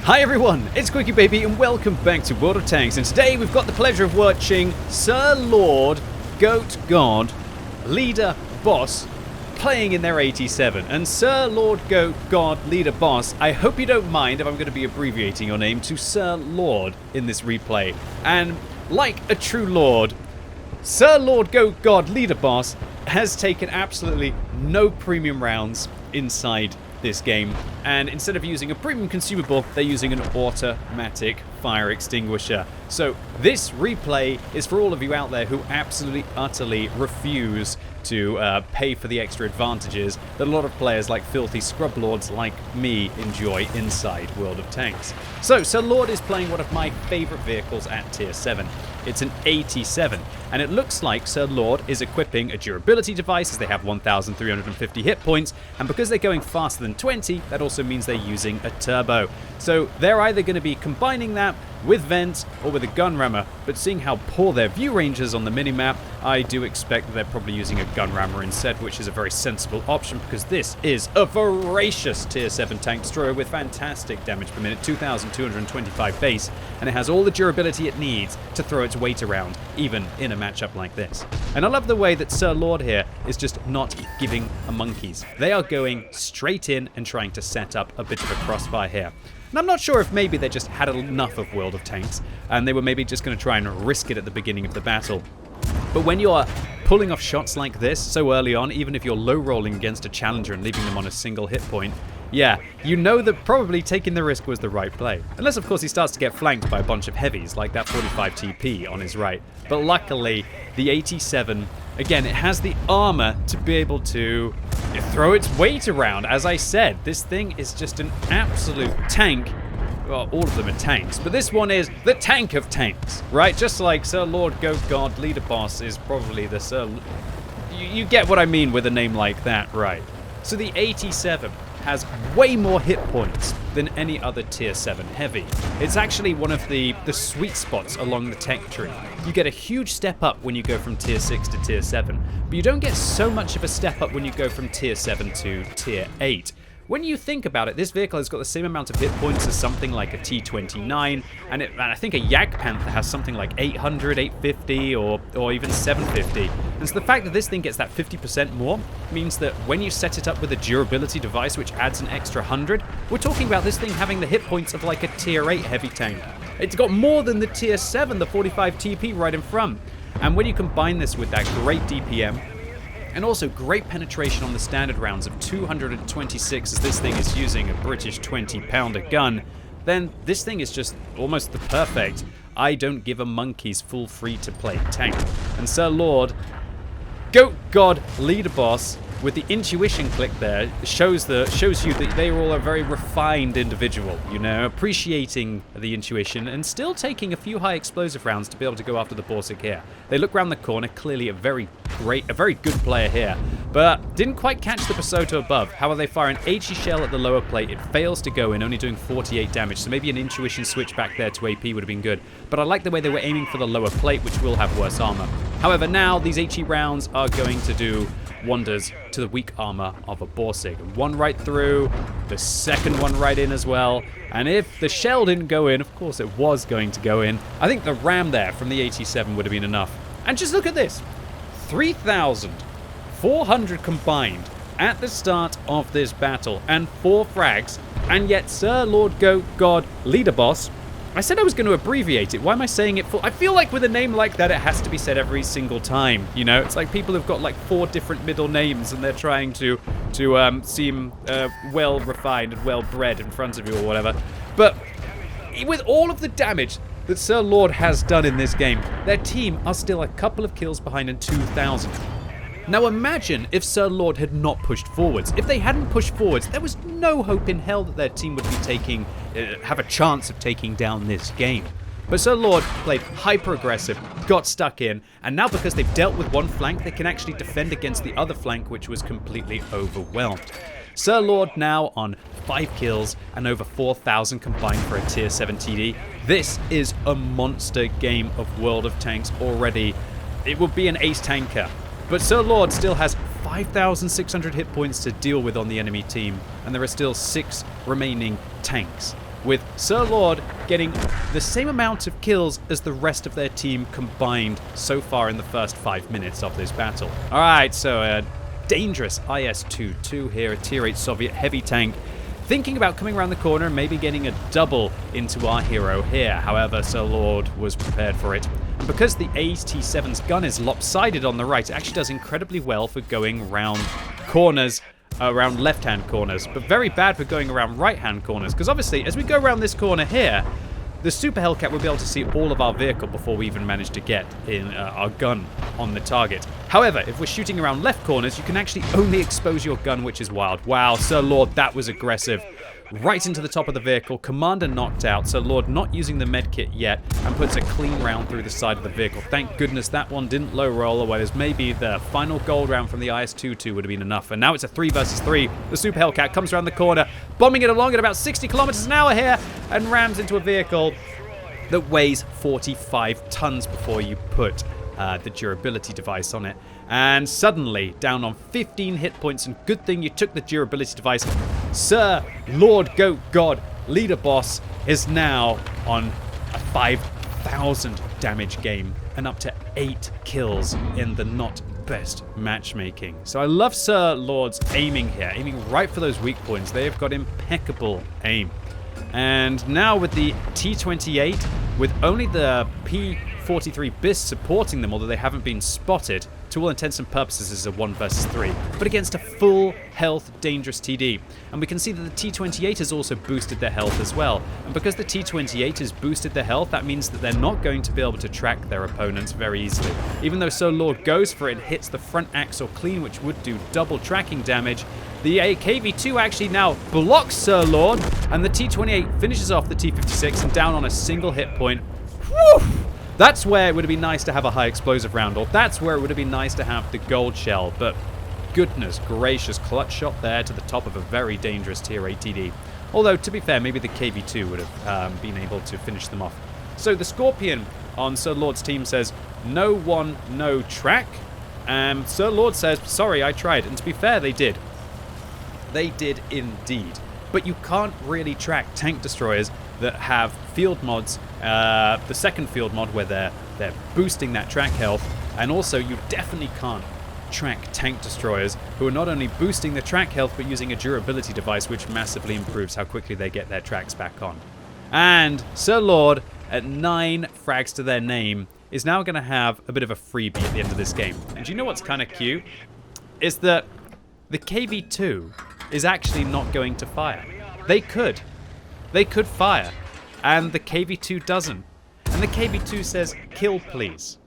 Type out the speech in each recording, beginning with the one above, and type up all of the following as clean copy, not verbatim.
Hi everyone, it's QuickyBaby and welcome back to World of Tanks, and today we've got the pleasure of watching Sir Lord Goat God Leader Boss playing in their 87. And Sir Lord Goat God Leader Boss, I hope you don't mind if I'm going to be abbreviating your name to Sir Lord in this replay. And like a true Lord, Sir Lord Goat God Leader Boss has taken absolutely no premium rounds inside this game, and instead of using a premium consumable, they're using an automatic fire extinguisher. So this replay is for all of you out there who absolutely utterly refuse to pay for the extra advantages that a lot of players like filthy scrub lords like me enjoy inside World of Tanks. So Sir Lord is playing one of my favorite vehicles at tier 7. It's an 87, and it looks like Sir Lord is equipping a durability device as they have 1,350 hit points, and because they're going faster than 20, that also means they're using a turbo. So they're either going to be combining that with vents or with a gun rammer, but seeing how poor their view range is on the minimap, I do expect that they're probably using a gun rammer instead, which is a very sensible option because this is a voracious tier 7 tank destroyer with fantastic damage per minute, 2,225 base, and it has all the durability it needs to throw its weight around, even in a matchup like this. And I love the way that Sir Lord here is just not giving a monkeys. They are going straight in and trying to set up a bit of a crossfire here. And I'm not sure if maybe they just had enough of World of Tanks and they were maybe just going to try and risk it at the beginning of the battle. But when you are pulling off shots like this so early on, even if you're low rolling against a challenger and leaving them on a single hit point, yeah, you know that probably taking the risk was the right play. Unless, of course, he starts to get flanked by a bunch of heavies, like that 45 TP on his right. But luckily, the 87, again, it has the armor to be able to throw its weight around. As I said, this thing is just an absolute tank. Well, all of them are tanks, but this one is the tank of tanks, right? Just like Sir Lord Goat God Leader Boss is probably the Sir... You get what I mean with a name like that, right? So the 87 has way more hit points than any other tier 7 heavy. It's actually one of the sweet spots along the tech tree. You get a huge step up when you go from tier 6 to tier 7, but you don't get so much of a step up when you go from tier 7 to tier 8. When you think about it, this vehicle has got the same amount of hit points as something like a T29, and I think a Jagdpanther has something like 800, 850, or even 750. And so the fact that this thing gets that 50% more means that when you set it up with a durability device which adds an extra 100, we're talking about this thing having the hit points of like a tier 8 heavy tank. It's got more than the tier 7, the 45 TP right in front. And when you combine this with that great DPM, and also great penetration on the standard rounds of 226 as this thing is using a British 20-pounder gun, then this thing is just almost the perfect I don't give a monkey's full free-to-play tank. And Sir Lord Goat God Leader Boss with the intuition click there shows you that they are all a very refined individual, you know, appreciating the intuition and still taking a few high explosive rounds to be able to go after the Borsig here. They look around the corner, clearly a very good player here, but didn't quite catch the Basoto above. However, they fire an HE shell at the lower plate. It fails to go in, only doing 48 damage, so maybe an intuition switch back there to AP would have been good. But I like the way they were aiming for the lower plate, which will have worse armor. However, now these HE rounds are going to do wonders to the weak armor of a Borsig. One right through, the second one right in as well. And if the shell didn't go in, of course it was going to go in, I think the ram there from the 87 would have been enough. And just look at this, 3,400 combined at the start of this battle and 4 frags, and yet Sir Lord Goat God Leader Boss, I said I was going to abbreviate it. Why am I saying it full? I feel like with a name like that, it has to be said every single time. You know, it's like people have got like 4 different middle names and they're trying to seem well refined and well bred in front of you or whatever. But with all of the damage that Sir Lord has done in this game, their team are still a couple of kills behind in 2,000. Now imagine if Sir Lord had not pushed forwards. If they hadn't pushed forwards, there was no hope in hell that their team would be have a chance of taking down this game. But Sir Lord played hyper-aggressive, got stuck in, and now because they've dealt with one flank, they can actually defend against the other flank, which was completely overwhelmed. Sir Lord now on 5 kills and over 4,000 combined for a tier 7 TD. This is a monster game of World of Tanks already. It would be an ace tanker. But Sir Lord still has 5,600 hit points to deal with on the enemy team, and there are still 6 remaining tanks. with Sir Lord getting the same amount of kills as the rest of their team combined so far in the first 5 minutes of this battle. Alright, so a dangerous IS-22 here, a Tier 8 Soviet heavy tank, thinking about coming around the corner and maybe getting a double into our hero here. However, Sir Lord was prepared for it. And because the AT-7's gun is lopsided on the right, it actually does incredibly well for going round corners, around left-hand corners, but very bad for going around right-hand corners, because obviously, as we go around this corner here, the Super Hellcat will be able to see all of our vehicle before we even manage to get in our gun on the target. However, if we're shooting around left corners, you can actually only expose your gun, which is wild. Wow, Sir Lord, that was aggressive. Right into the top of the vehicle, Commander knocked out, Sir Lord not using the medkit yet, and puts a clean round through the side of the vehicle. Thank goodness that one didn't low roll away, as maybe the final gold round from the IS-22 would have been enough. And now it's a 3 versus 3. The Super Hellcat comes around the corner, bombing it along at about 60 kilometers an hour here, and rams into a vehicle that weighs 45 tons before you put the durability device on it. And suddenly, down on 15 hit points, and good thing you took the durability device, Sir Lord Goat God Leader Boss is now on a 5,000 damage game and up to 8 kills in the not best matchmaking. So I love Sir Lord's aiming here, aiming right for those weak points. They have got impeccable aim. And now with the T-28, with only the P-43 BIS supporting them, although they haven't been spotted, to all intents and purposes is a 1 versus 3, but against a full health dangerous TD. And we can see that the T-28 has also boosted their health as well. And because the T-28 has boosted their health, that means that they're not going to be able to track their opponents very easily. Even though Sir Lord goes for it and hits the front axle clean, which would do double tracking damage, the KV-2 actually now blocks Sir Lord, and the T-28 finishes off the T-56 and down on a single hit point. Whew! That's where it would have been nice to have a high explosive round, or that's where it would have been nice to have the gold shell, but goodness gracious, clutch shot there to the top of a very dangerous Tier 8 TD. Although, to be fair, maybe the KV-2 would have been able to finish them off. So the Scorpion on Sir Lord's team says, no one, no track. Sir Lord says, sorry, I tried. And to be fair, they did. They did indeed. But you can't really track tank destroyers that have field mods, the second field mod where they're boosting that track health, and also you definitely can't track tank destroyers who are not only boosting the track health but using a durability device which massively improves how quickly they get their tracks back on. And Sir Lord, at 9 frags to their name, is now going to have a bit of a freebie at the end of this game. And do you know what's kind of cute? Is that the KV-2 is actually not going to fire. They could fire, and the KV-2 doesn't. And the KV-2 says, kill please.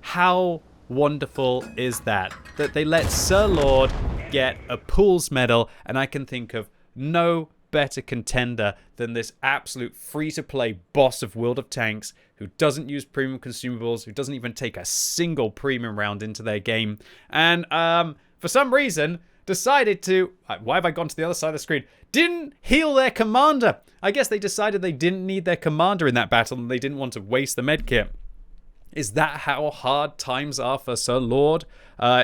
How wonderful is that? That they let Sir Lord get a Pools medal, and I can think of no better contender than this absolute free-to-play boss of World of Tanks who doesn't use premium consumables, who doesn't even take a single premium round into their game, and for some reason decided to, why have I gone to the other side of the screen, didn't heal their commander. I guess they decided they didn't need their commander in that battle and they didn't want to waste the medkit. Is that how hard times are for Sir Lord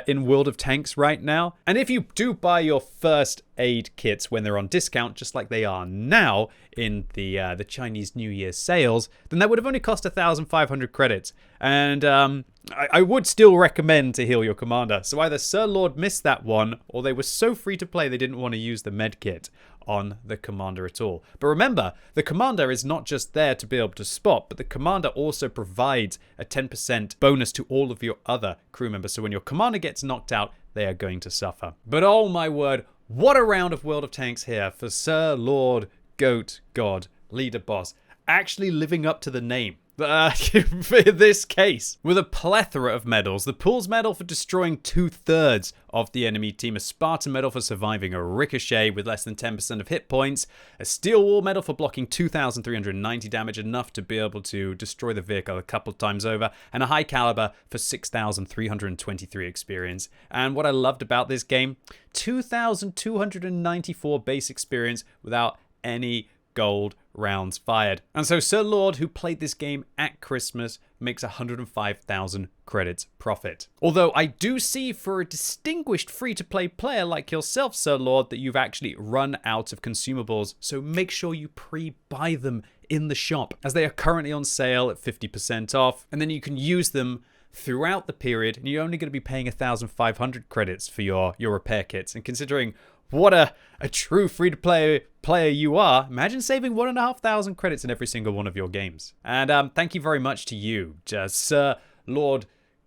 in World of Tanks right now? And if you do buy your first aid kits when they're on discount, just like they are now in the Chinese New Year sales, then that would have only cost 1,500 credits. And I would still recommend to heal your commander. So either Sir Lord missed that one, or they were so free to play they didn't want to use the medkit on the commander at all. But remember, the commander is not just there to be able to spot, but the commander also provides a 10% bonus to all of your other crew members. So when your commander gets knocked out, they are going to suffer. But oh my word, what a round of World of Tanks here for Sir Lord Goat God Leader Boss, actually living up to the name. For this case, with a plethora of medals. The Pools medal for destroying 2/3 of the enemy team, a Spartan medal for surviving a ricochet with less than 10% of hit points, a Steel Wall medal for blocking 2,390 damage, enough to be able to destroy the vehicle a couple times over, and a High Caliber for 6,323 experience. And what I loved about this game, 2,294 base experience without any gold rounds fired. And so Sir Lord, who played this game at Christmas, makes 105,000 credits profit. Although I do see for a distinguished free-to-play player like yourself, Sir Lord, that you've actually run out of consumables, so make sure you pre-buy them in the shop, as they are currently on sale at 50% off, and then you can use them throughout the period, and you're only going to be paying 1,500 credits for your repair kits. And considering what a true free-to-play player you are, imagine saving 1,500 credits in every single one of your games. And thank you very much to you, Sir Lord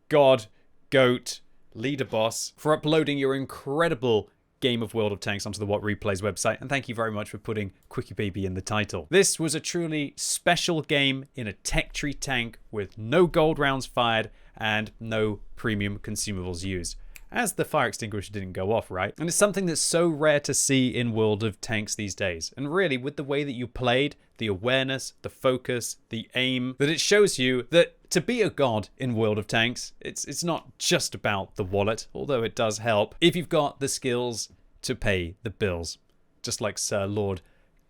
God Goat Leader Boss, for uploading your incredible game of World of Tanks onto the What Replays website, and thank you very much for putting QuickyBaby in the title. This was a truly special game in a tech tree tank with no gold rounds fired and no premium consumables used, as the fire extinguisher didn't go off, right? And it's something that's so rare to see in World of Tanks these days. And really, with the way that you played, the awareness, the focus, the aim, that it shows you that to be a god in World of Tanks, it's not just about the wallet, although it does help, if you've got the skills to pay the bills. Just like Sir Lord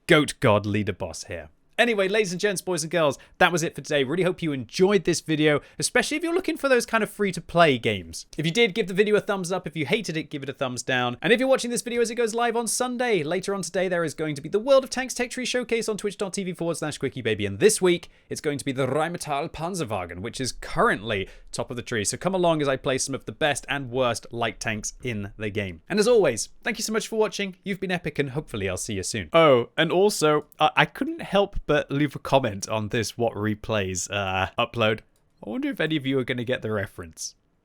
Goat God Leader Boss here. Anyway, ladies and gents, boys and girls, that was it for today. Really hope you enjoyed this video, especially if you're looking for those kind of free-to-play games. If you did, give the video a thumbs up. If you hated it, give it a thumbs down. And if you're watching this video as it goes live on Sunday, later on today, there is going to be the World of Tanks Tech Tree Showcase on twitch.tv/QuickyBaby. And this week, it's going to be the Rheinmetall Panzerwagen, which is currently top of the tree. So come along as I play some of the best and worst light tanks in the game. And as always, thank you so much for watching. You've been epic, and hopefully I'll see you soon. Oh, and also, I couldn't help but leave a comment on this What Replays upload. I wonder if any of you are going to get the reference.